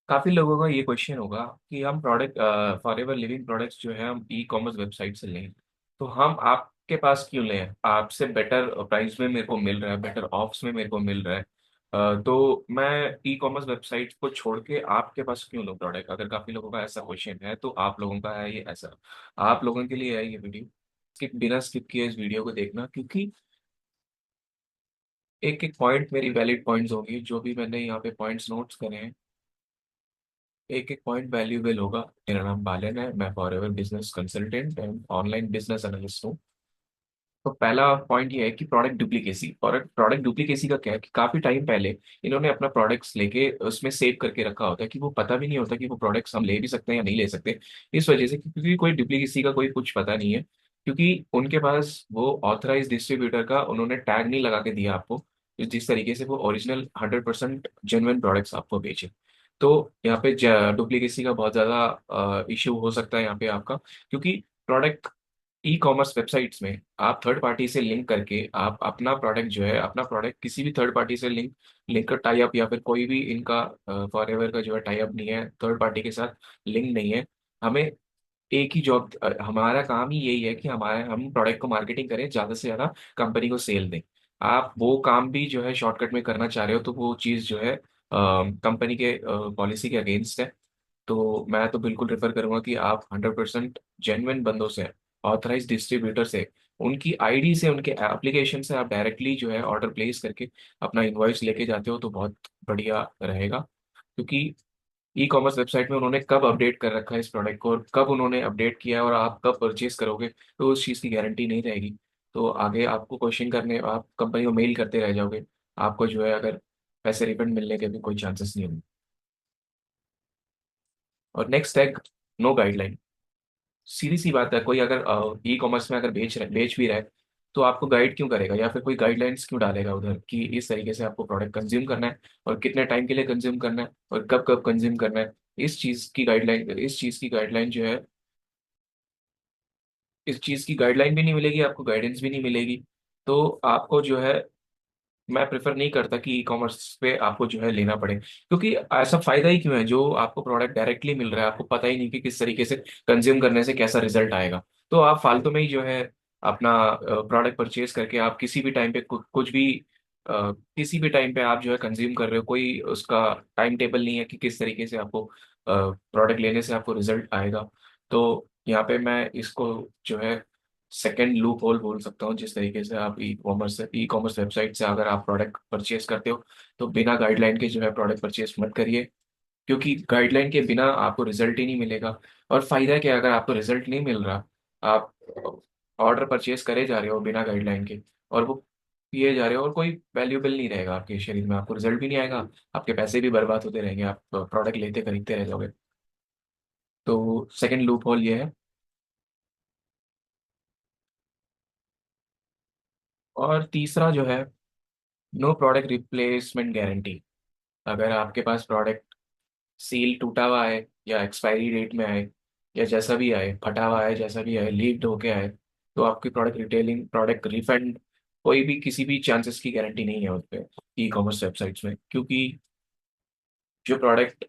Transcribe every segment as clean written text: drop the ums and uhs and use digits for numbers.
काफी लोगों का ये क्वेश्चन होगा कि हम प्रोडक्ट फॉरएवर लिविंग प्रोडक्ट्स जो है हम ई कॉमर्स वेबसाइट से लें। तो हम आपके पास क्यों लें? आपसे बेटर प्राइस में मेरे को मिल रहा है, बेटर ऑफ्स में मेरे को मिल रहा है। तो मैं ई कॉमर्स वेबसाइट को छोड़ के आपके पास क्यों लूँ प्रोडक्ट? अगर काफी लोगों का ऐसा क्वेश्चन है तो आप लोगों का है ये ऐसा। आप लोगों के लिए है ये वीडियो। बिना स्किप किए इस वीडियो को देखना, क्योंकि एक एक पॉइंट मेरी वैलिड पॉइंट्स होंगी। जो भी मैंने यहाँ पे पॉइंट्स नोट्स करे हैं, एक एक पॉइंट वैल्यूएबल होगा। मेरा नाम बालन है, मैं forever business consultant and online business analyst हूँ। तो पहला पॉइंट ये है कि प्रोडक्ट डुप्लीकेसी। प्रोडक्ट डुप्लीकेसी का क्या है कि काफी टाइम पहले इन्होंने अपना प्रोडक्ट्स लेके उसमें सेव करके रखा होता है कि वो पता भी नहीं होता कि वो प्रोडक्ट्स हम ले भी सकते हैं या नहीं ले सकते। इस वजह से, क्योंकि कोई डुप्लीकेसी का कोई कुछ पता नहीं है, क्योंकि उनके पास वो ऑथराइज डिस्ट्रीब्यूटर का उन्होंने टैग नहीं लगा के दिया आपको, जिस तरीके से वो ओरिजिनल 100% जेन्युइन प्रोडक्ट्स आपको बेचे। तो यहाँ पे डुप्लीकेसी का बहुत ज्यादा इश्यू हो सकता है यहाँ पे आपका, क्योंकि प्रोडक्ट ई कॉमर्स वेबसाइट्स में आप थर्ड पार्टी से लिंक करके आप अपना प्रोडक्ट जो है, अपना प्रोडक्ट किसी भी थर्ड पार्टी से लिंक लिंक टाई अप, या फिर कोई भी इनका फॉरएवर का जो है टाई अप नहीं है, थर्ड पार्टी के साथ लिंक नहीं है। हमें एक ही जॉब, हमारा काम ही यही है कि हम प्रोडक्ट को मार्केटिंग करें, ज्यादा से ज्यादा कंपनी को सेल दें। आप वो काम भी जो है शॉर्टकट में करना चाह रहे हो तो वो चीज़ जो है कंपनी के पॉलिसी के अगेंस्ट है। तो मैं तो बिल्कुल रेफर करूंगा कि आप 100% जेन्युइन बंदों से, ऑथराइज डिस्ट्रीब्यूटर से, उनकी आईडी से, उनके एप्लीकेशन से आप डायरेक्टली जो है ऑर्डर प्लेस करके अपना इनवॉइस लेके जाते हो तो बहुत बढ़िया रहेगा। क्योंकि ई कॉमर्स वेबसाइट में उन्होंने कब अपडेट कर रखा है इस प्रोडक्ट को और कब उन्होंने अपडेट किया है और आप कब परचेज करोगे, तो उस चीज़ की गारंटी नहीं रहेगी। तो आगे आपको क्वेश्चन करने, आप कंपनी को मेल करते रह जाओगे, आपको जो है अगर पैसे रिफंड मिलने के भी कोई चांसेस नहीं होंगे। और नेक्स्ट है नो गाइडलाइन। सीधी सी बात है, कोई अगर ई कॉमर्स में अगर बेच भी रहा है तो आपको गाइड क्यों करेगा, या फिर कोई गाइडलाइंस क्यों डालेगा उधर कि इस तरीके से आपको प्रोडक्ट कंज्यूम करना है और कितने टाइम के लिए कंज्यूम करना है और कब कब कंज्यूम करना है। इस चीज की गाइडलाइन जो है, इस चीज की गाइडलाइन भी नहीं मिलेगी, आपको गाइडेंस भी नहीं मिलेगी। तो आपको जो है, मैं प्रेफर नहीं करता कि ई कॉमर्स पे आपको जो है लेना पड़े, क्योंकि ऐसा फायदा ही क्यों है जो आपको प्रोडक्ट डायरेक्टली मिल रहा है, आपको पता ही नहीं कि किस तरीके से कंज्यूम करने से कैसा रिजल्ट आएगा। तो आप फालतू में ही जो है अपना प्रोडक्ट परचेज करके आप किसी भी टाइम पे कुछ भी किसी भी टाइम पे आप जो है कंज्यूम कर रहे हो, कोई उसका टाइम टेबल नहीं है कि किस तरीके से आपको प्रोडक्ट लेने से आपको रिजल्ट आएगा। तो यहाँ पे मैं इसको जो है सेकेंड लूप होल बोल सकता हूँ। जिस तरीके से आप ई कॉमर्स वेबसाइट से अगर आप प्रोडक्ट परचेज करते हो तो बिना गाइडलाइन के जो है प्रोडक्ट परचेज मत करिए, क्योंकि गाइडलाइन के बिना आपको रिजल्ट ही नहीं मिलेगा। और फायदा क्या है, अगर आपको रिजल्ट नहीं मिल रहा, आप ऑर्डर परचेज करे जा रहे हो बिना गाइडलाइन के और वो पिए जा रहे हो, और कोई वैल्यूबल नहीं रहेगा आपके शरीर में, आपको रिजल्ट भी नहीं आएगा, आपके पैसे भी बर्बाद होते रहेंगे, आप प्रोडक्ट लेते खरीदते रह जाओगे। तो सेकेंड लूप होल ये है। और तीसरा जो है, नो प्रोडक्ट रिप्लेसमेंट गारंटी। अगर आपके पास प्रोडक्ट सील टूटा हुआ है या एक्सपायरी डेट में आए या जैसा भी आए, फटा हुआ है, जैसा भी आए, लीक्ड होके आए, तो आपकी प्रोडक्ट रिफंड, कोई भी किसी भी चांसेस की गारंटी नहीं है उस पर ई कॉमर्स वेबसाइट्स में। क्योंकि जो प्रोडक्ट,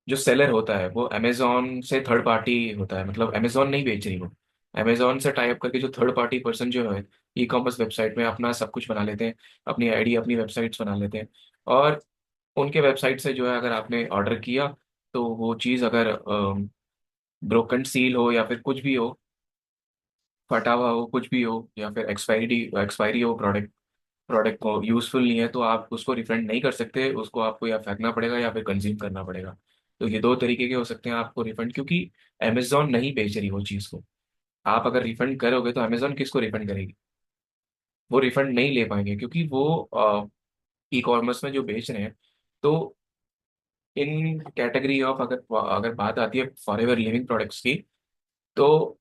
जो सेलर होता है वो अमेजोन से थर्ड पार्टी होता है, मतलब अमेजोन नहीं बेच रही वो, अमेजोन से टाई अप करके जो थर्ड पार्टी पर्सन जो है ई कॉमर्स वेबसाइट में अपना सब कुछ बना लेते हैं, अपनी आईडी, अपनी वेबसाइट्स बना लेते हैं। और उनके वेबसाइट से जो है अगर आपने ऑर्डर किया तो वो चीज़ अगर ब्रोकन सील हो या फिर कुछ भी हो, फटा हुआ हो, कुछ भी हो, या फिर एक्सपायरी हो, प्रोडक्ट को यूजफुल नहीं है, तो आप उसको रिफंड नहीं कर सकते, उसको आपको या फेंकना पड़ेगा या फिर कंज्यूम करना पड़ेगा। तो ये दो तरीके के हो सकते हैं आपको रिफंड, क्योंकि अमेजोन नहीं बेच रही वो चीज़ को। आप अगर रिफंड करोगे तो अमेजोन किसको रिफंड करेगी? वो रिफंड नहीं ले पाएंगे, क्योंकि वो ई कॉमर्स में जो बेच रहे हैं। तो इन कैटेगरी ऑफ, अगर अगर बात आती है फॉरएवर लिविंग प्रोडक्ट्स की, तो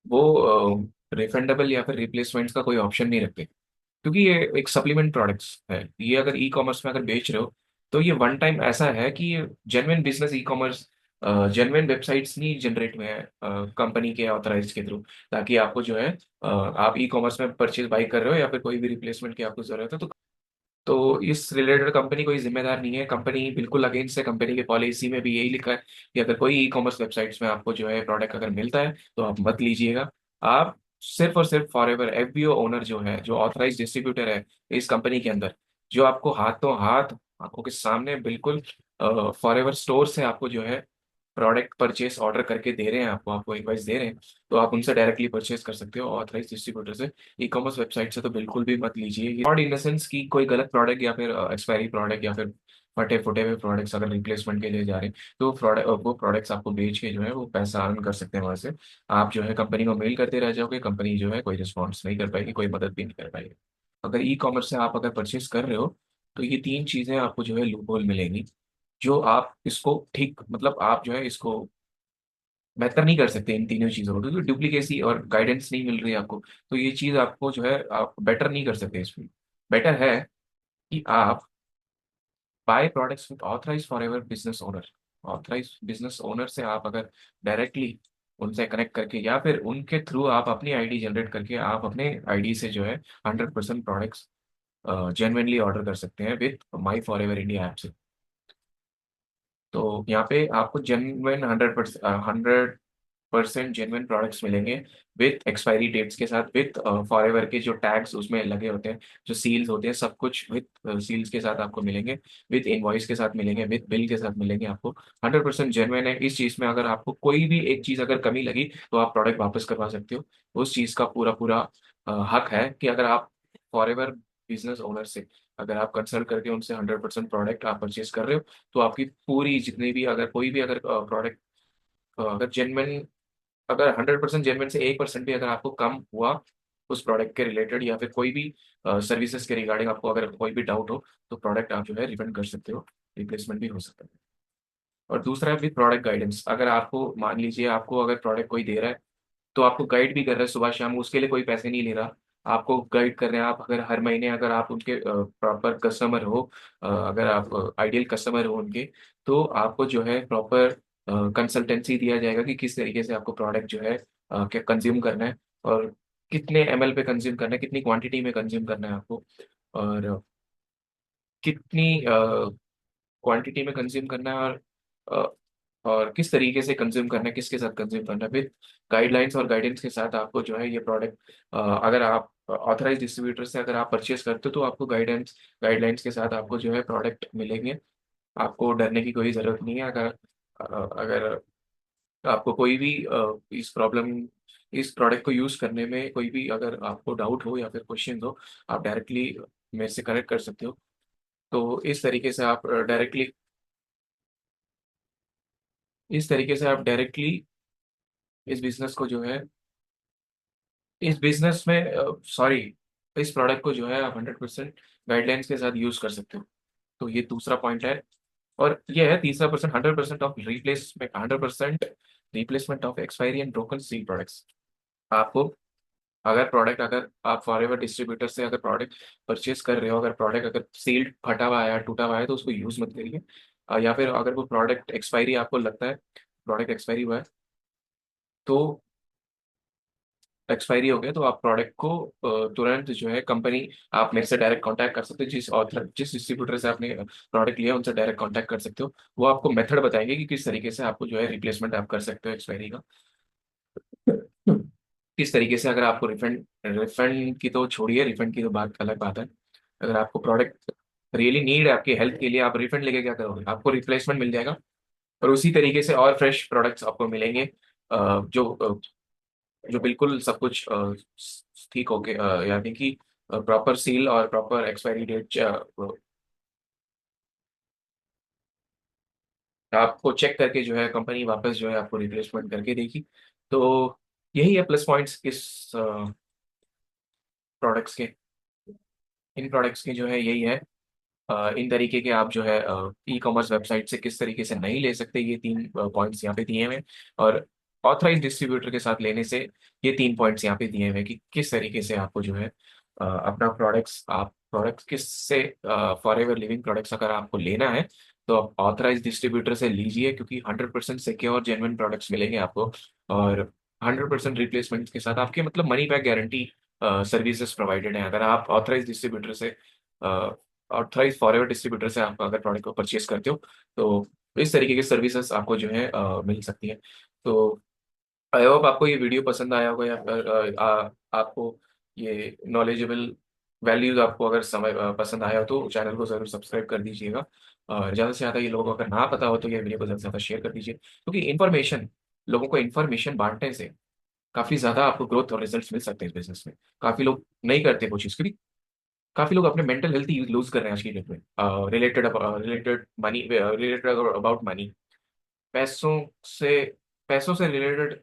वो रिफंडेबल या फिर रिप्लेसमेंट्स का कोई ऑप्शन नहीं रखते, क्योंकि ये एक सप्लीमेंट प्रोडक्ट्स है। ये अगर ई कॉमर्स में अगर बेच रहे हो तो ये वन टाइम ऐसा है कि ये genuine business e commerce, genuine websites नहीं जनरेट में है कंपनी के ऑथराइज के थ्रू, ताकि आपको जो है आप ई कॉमर्स में परचेज बाई कर रहे हो या फिर कोई भी रिप्लेसमेंट की आपको जरूरत है तो तो इस रिलेटेड कंपनी कोई जिम्मेदार नहीं है, कंपनी बिल्कुल अगेंस्ट है। कंपनी की पॉलिसी में भी यही लिखा है कि अगर कोई ई कॉमर्स वेबसाइट्स में आपको जो है प्रोडक्ट अगर मिलता है तो आप मत लीजिएगा। आप सिर्फ और सिर्फ फॉर एवर एफबीओ ओनर जो है, जो ऑथराइज डिस्ट्रीब्यूटर है इस कंपनी के अंदर, जो आपको हाथों हाथ आंखों के सामने बिल्कुल फॉर एवर स्टोर से आपको जो है प्रोडक्ट परचेस ऑर्डर करके दे रहे हैं, आपको आपको इनवाइस दे रहे हैं, तो आप उनसे डायरेक्टली परचेस कर सकते हो ऑथराइज डिस्ट्रीब्यूटर से। ई कॉमर्स वेबसाइट से तो बिल्कुल भी मत लीजिए। फ्रॉड इन द सेंस की कोई गलत प्रोडक्ट या फिर एक्सपायरी प्रोडक्ट या फिर फटे फुटे हुए प्रोडक्ट्स अगर रिप्लेसमेंट के लिए जा रहे हैं, तो प्रोडक्ट वो प्रोडक्ट्स आपको बेच के जो है वो पैसा अर्न कर सकते हैं वहां से। आप जो है कंपनी को मेल करते रह जाओगे, कंपनी जो है कोई रिस्पॉन्स नहीं कर पाएगी, कोई मदद भी नहीं कर पाएगी। अगर ई कॉमर्स से आप अगर परचेस कर रहे हो तो ये तीन चीजें आपको जो है लूप होल मिलेंगी, जो आप इसको ठीक मतलब आप जो है इसको बेहतर नहीं कर सकते इन तीनों चीजों को, क्योंकि डुप्लीकेसी और गाइडेंस नहीं मिल रही है आपको। तो ये चीज आपको जो है आप बेटर नहीं कर सकते इसमें। बेटर है कि आप buy products with authorize forever business owner. Authorize business owner से आप अगर डायरेक्टली उनसे कनेक्ट करके या फिर उनके थ्रू आप अपनी आईडी जनरेट करके आप अपने आईडी से जो है 100% प्रोडक्ट्स जेन्युइनली ऑर्डर कर सकते हैं with my for ever India app से। तो यहाँ पे आपको जेन्युइन 100% जेन्युइन प्रोडक्ट्स मिलेंगे विथ एक्सपायरी डेट्स के साथ, विथ फॉर एवर के जो टैग्स उसमें लगे होते हैं, जो सील्स होते हैं, सब कुछ विथ सील्स के साथ आपको मिलेंगे, विथ इनवॉइस के साथ मिलेंगे, विथ बिल के साथ मिलेंगे आपको। 100% जेन्युइन है इस चीज़ में। अगर आपको कोई भी एक चीज़ अगर कमी लगी तो आप प्रोडक्ट वापस करवा सकते हो। उस चीज़ का पूरा पूरा हक है कि अगर आप फॉर एवर बिजनेस ओनर से अगर आप कंसल्ट करके उनसे 100% प्रोडक्ट आप परचेज कर रहे हो, तो आपकी पूरी जितनी भी अगर कोई भी अगर प्रोडक्ट अगर जेन्युइन, अगर 100% जेन्युइन से 1% भी अगर आपको कम हुआ उस प्रोडक्ट के रिलेटेड या फिर कोई भी सर्विसेज के रिगार्डिंग आपको अगर कोई भी डाउट हो, तो प्रोडक्ट आप जो है रिफंड कर सकते हो, रिप्लेसमेंट भी हो सकता है। और दूसरा है विद प्रोडक्ट गाइडेंस। अगर आपको मान लीजिए आपको अगर प्रोडक्ट कोई दे रहा है तो आपको गाइड भी कर रहा है सुबह शाम, उसके लिए कोई पैसे नहीं ले रहा, आपको गाइड कर रहे हैं। आप अगर हर महीने अगर आप उनके प्रॉपर कस्टमर हो, अगर आप आइडियल कस्टमर हो उनके, तो आपको जो है प्रॉपर कंसल्टेंसी दिया जाएगा कि किस तरीके से आपको प्रोडक्ट जो है क्या कंज्यूम करना है, और कितने एमएल पे कंज्यूम करना है, कितनी क्वांटिटी में कंज्यूम करना है आपको, और कितनी क्वांटिटी में कंज्यूम करना है, अ, और किस तरीके से कंज्यूम करना है, किसके साथ कंज्यूम करना है, विद गाइडलाइंस और गाइडेंस के साथ आपको जो है ये प्रोडक्ट अगर आप ऑथराइज डिस्ट्रीब्यूटर से अगर आप परचेज करते हो तो आपको गाइडलाइंस के साथ आपको जो है प्रोडक्ट मिलेंगे। आपको डरने की कोई ज़रूरत नहीं है। अगर आपको कोई भी इस प्रोडक्ट को यूज़ करने में कोई भी अगर आपको डाउट हो या फिर क्वेश्चन हो, आप डायरेक्टली मेरे से कनेक्ट कर सकते हो। तो इस तरीके से आप डायरेक्टली इस बिजनेस को जो है इस बिजनेस में सॉरी इस प्रोडक्ट को जो है आप 100% गाइडलाइंस के साथ यूज कर सकते हो। तो ये दूसरा पॉइंट है। और ये है तीसरा percent, 100% replacement of expiry and broken seal products. आपको अगर आप फॉर एवर डिस्ट्रीब्यूटर से अगर प्रोडक्ट परचेज कर रहे हो, अगर प्रोडक्ट अगर सील्ड फटा हुआ है, टूटा हुआ है, तो उसको यूज मत करिए। या फिर अगर वो प्रोडक्ट एक्सपायरी आपको लगता है प्रोडक्ट एक्सपायरी हुआ है, तो एक्सपायरी हो गया तो आप प्रोडक्ट को तुरंत जो है कंपनी, आप मेरे से डायरेक्ट कांटेक्ट कर सकते हो, जिस डिस्ट्रीब्यूटर से आपने प्रोडक्ट लिया उनसे डायरेक्ट कांटेक्ट कर सकते हो। वो आपको मेथड बताएंगे कि किस तरीके से आपको जो है रिप्लेसमेंट आप कर सकते हो एक्सपायरी का। किस तरीके से अगर आपको रिफंड रिफंड की तो छोड़िए, रिफंड की तो बात अलग बात है। अगर आपको प्रोडक्ट रियली नीड है आपकी हेल्थ के लिए, आप रिफंड लेके क्या करोगे, आपको रिप्लेसमेंट मिल जाएगा। और उसी तरीके से और फ्रेश प्रोडक्ट्स आपको मिलेंगे, जो बिल्कुल सब कुछ ठीक हो गया, यानी कि प्रॉपर सील और प्रॉपर एक्सपायरी डेट आपको चेक करके जो है कंपनी वापस जो है आपको रिप्लेसमेंट करके देगी। तो यही है प्लस पॉइंट्स इस प्रोडक्ट्स के, इन प्रोडक्ट्स के जो है यही है। इन तरीके के आप जो है ई कॉमर्स वेबसाइट से किस तरीके से नहीं ले सकते, ये तीन पॉइंट्स यहाँ पे दिए हुए हैं। और ऑथराइज डिस्ट्रीब्यूटर के साथ लेने से ये तीन पॉइंट्स यहाँ पे दिए हुए हैं कि किस तरीके से आपको जो है अपना प्रोडक्ट्स किस से फॉर एवर लिविंग प्रोडक्ट्स अगर आपको लेना है तो आप ऑथराइज डिस्ट्रीब्यूटर से लीजिए, क्योंकि 100% सिक्योर जेन्युइन प्रोडक्ट्स मिलेंगे आपको। और 100% रिप्लेसमेंट के साथ आपके मतलब money back guarantee services provided है। अगर आप ऑथराइज डिस्ट्रीब्यूटर से ऑथराइज फॉरएवर डिस्ट्रीब्यूटर से आप अगर प्रोडक्ट को परचेज करते हो तो इस तरीके की सर्विसेज आपको जो है मिल सकती है। तो आई होप आपको ये वीडियो पसंद आया होगा, या फिर आपको ये नॉलेजेबल वैल्यूज आपको अगर समय पसंद आया हो तो चैनल को जरूर सब्सक्राइब कर दीजिएगा। और ज़्यादा से ज़्यादा ये लोगों को अगर ना पता हो तो ये वीडियो को ज़्यादा से ज़्यादा शेयर कर दीजिए, क्योंकि इन्फॉर्मेशन, लोगों को इन्फॉर्मेशन बांटने से काफ़ी ज़्यादा आपको ग्रोथ और रिजल्ट्स मिल सकते हैं इस बिजनेस में। काफ़ी लोग नहीं करते वो चीज़, क्योंकि काफ़ी लोग अपने मेंटल हेल्थ ही लूज कर रहे हैं आज की डेट में, related related money, related about money, पैसों से पैसों से रिलेटेड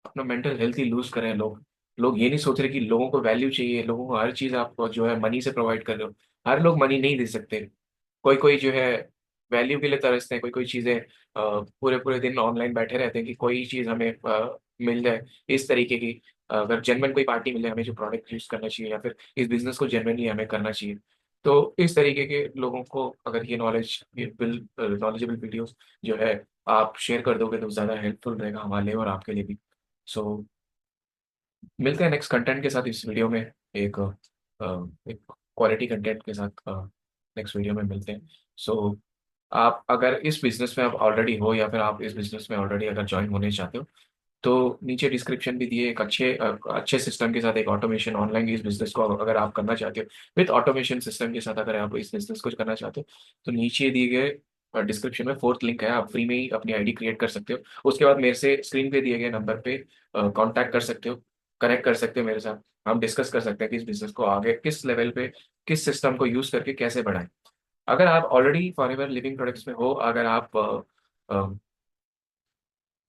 अपना मेंटल हेल्थ ही लूज कर रहे हैं लोग। लोग ये नहीं सोच रहे कि लोगों को वैल्यू चाहिए, लोगों को हर चीज आप जो है मनी से प्रोवाइड कर रहे हो। हर लोग मनी नहीं दे सकते। कोई कोई जो है वैल्यू के लिए तरसते हैं, कोई कोई चीजें पूरे पूरे दिन ऑनलाइन बैठे रहते हैं कि कोई चीज हमें मिल जाए इस तरीके की। अगर जेनवन कोई पार्टी मिले हमें जो प्रोडक्ट यूज करना चाहिए, या फिर इस बिजनेस को जेनवनली हमें करना चाहिए। तो इस तरीके के लोगों को अगर ये नॉलेज, ये नॉलेजेबल वीडियोस जो है आप शेयर कर दोगे तो ज़्यादा हेल्पफुल रहेगा हमारे लिए और आपके लिए भी। सो मिलते हैं नेक्स्ट कंटेंट के साथ इस वीडियो में, एक एक क्वालिटी कंटेंट के साथ नेक्स्ट वीडियो में मिलते हैं। सो आप अगर इस बिजनेस में आप ऑलरेडी हो, या फिर आप इस बिजनेस में ऑलरेडी अगर ज्वाइन होने चाहते हो, तो नीचे डिस्क्रिप्शन भी दिए एक अच्छे सिस्टम के साथ एक ऑटोमेशन ऑनलाइन इस बिजनेस को अगर आप करना चाहते हो, विद ऑटोमेशन सिस्टम के साथ अगर आप इस बिजनेस को करना चाहते हो, तो नीचे दिए गए डिस्क्रिप्शन में फोर्थ लिंक है, आप फ्री में ही अपनी आईडी क्रिएट कर सकते हो। उसके बाद मेरे से स्क्रीन पे दिए गए नंबर पे कांटेक्ट कर सकते हो, कनेक्ट कर सकते हो मेरे साथ। हम डिस्कस कर सकते हैं कि इस बिजनेस को आगे किस लेवल पे, किस सिस्टम को यूज करके कैसे बढ़ाएं। अगर आप ऑलरेडी फॉरएवर लिविंग प्रोडक्ट्स में हो, अगर आप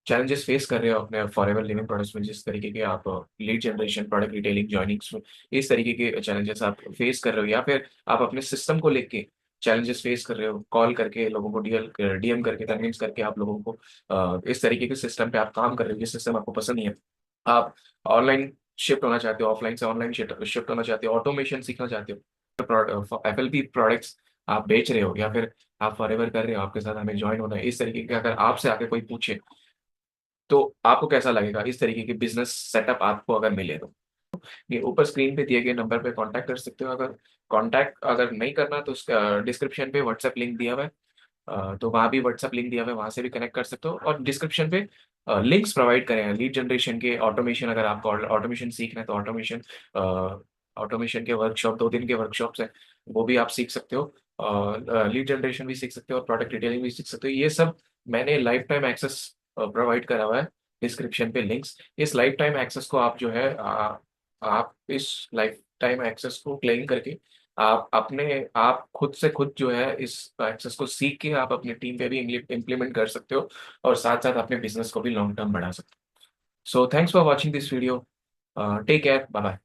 चैलेंजेस फेस कर रहे हो अपने फॉरएवर लिविंग प्रोडक्ट्स में, जिस तरीके के आप लीड जनरेशन, प्रोडक्ट डिटेलिंग, जॉइनिंग्स, इस तरीके के चैलेंजेस आप फेस कर रहे हो, या फिर आप अपने सिस्टम को लेके चैलेंजेस फेस कर रहे हो, कॉल करके लोगों को डीएम करके कन्विंस करके आप लोगों को इस तरीके के सिस्टम पे आप काम कर रहे हो, ये सिस्टम आपको पसंद नहीं है, आप ऑनलाइन शिफ्ट होना चाहते हो, ऑफलाइन से ऑनलाइन शिफ्ट होना चाहते हो, ऑटोमेशन सीखना चाहते हो, एफएलपी प्रोडक्ट्स आप बेच रहे हो, या फिर आप फॉरएवर कर रहे हो, आपके साथ हमें ज्वाइन होना है, इस तरीके का अगर आपसे आके कोई पूछे तो आपको कैसा लगेगा, इस तरीके की बिजनेस सेटअप आपको अगर मिले तो ये ऊपर स्क्रीन पे दिए गए नंबर पे कांटेक्ट कर सकते हो। अगर कांटेक्ट अगर नहीं करना तो डिस्क्रिप्शन पे व्हाट्सएप लिंक दिया हुआ है, तो वहाँ भी व्हाट्सएप लिंक दिया हुआ है, वहाँ से भी कनेक्ट कर सकते हो। और डिस्क्रिप्शन पे लिंक्स प्रोवाइड करें हैं लीड जनरेशन के, ऑटोमेशन, अगर आपको ऑटोमेशन सीखना है तो ऑटोमेशन, ऑटोमेशन के वर्कशॉप, 2 दिन के वर्कशॉप्स हैं, वो भी आप सीख सकते हो। और लीड जनरेशन भी सीख सकते हो और प्रोडक्ट डिटेलिंग भी सीख सकते हो। ये सब मैंने लाइफ टाइम एक्सेस प्रोवाइड करा हुआ है, डिस्क्रिप्शन पे लिंक्स। इस लाइफ टाइम एक्सेस को आप जो है आप इस लाइफ टाइम एक्सेस को क्लेम करके आप खुद से खुद जो है इस एक्सेस को सीख के आप अपनी टीम पे भी इम्प्लीमेंट कर सकते हो, और साथ साथ अपने बिजनेस को भी लॉन्ग टर्म बढ़ा सकते हो। So thanks for watching this video, take care, bye bye.